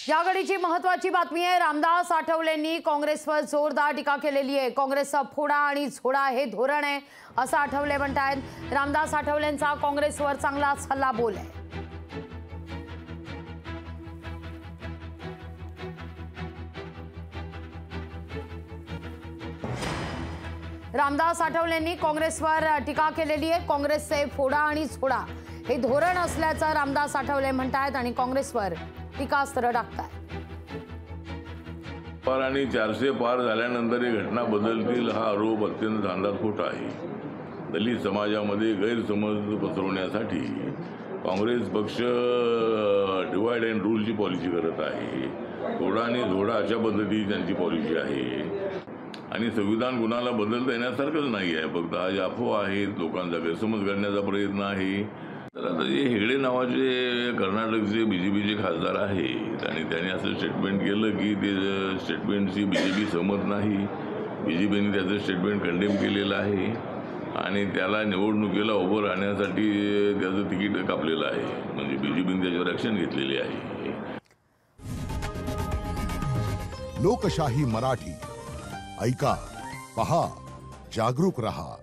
या घडीची महत्त्वाची बातमी आहे। रामदास आठवलेंनी काँग्रेसवर जोरदार टीका केलेली आहे। काँग्रेसचा फोडा आणि झोडा हे धोरण आहे असं आठवले म्हणतात। रामदास आठवलेंचा काँग्रेसवर चांगलाच हल्लाबोल आहे। रामदास आठवलेंनी काँग्रेसवर टीका केलेली आहे। काँग्रेसचे फोडा आणि झोडा हे धोरण असल्याचं रामदास आठवले म्हणतात आणि काँग्रेसवर टीकास्त्र टाकतात। पार आणि 400 पार झाल्यानंतर ही घटना बदलतील हा आरोप अत्यंत धांदर खोटा आहे। दलित समाजामध्ये गैरसमज पसरवण्यासाठी काँग्रेस पक्ष डिवाइड अँड रूलची पॉलिसी करत आहे। फोडा आणि झोडा अशा पद्धतीची त्यांची पॉलिसी आहे आणि संविधान कुणाला बदलता येण्यासारखंच नाही आहे। फक्त आज अफवा आहेत, लोकांचा गैरसमज करण्याचा प्रयत्न आहे। तर आता जे हेगडे नावाचे कर्नाटकचे बीजेपीचे खासदार आहेत आणि त्यांनी असं स्टेटमेंट केलं की ते स्टेटमेंटची बीजेपी सहमत नाही। बीजेपीने त्याचं स्टेटमेंट कंडेम केलेलं आहे आणि त्याला निवडणुकीला उभं राहण्यासाठी त्याचं तिकीट कापलेलं आहे। म्हणजे बीजेपीने त्याच्यावर ॲक्शन घेतलेली आहे। लोकशाही मराठी ऐका, पहा, जागरूक रहा।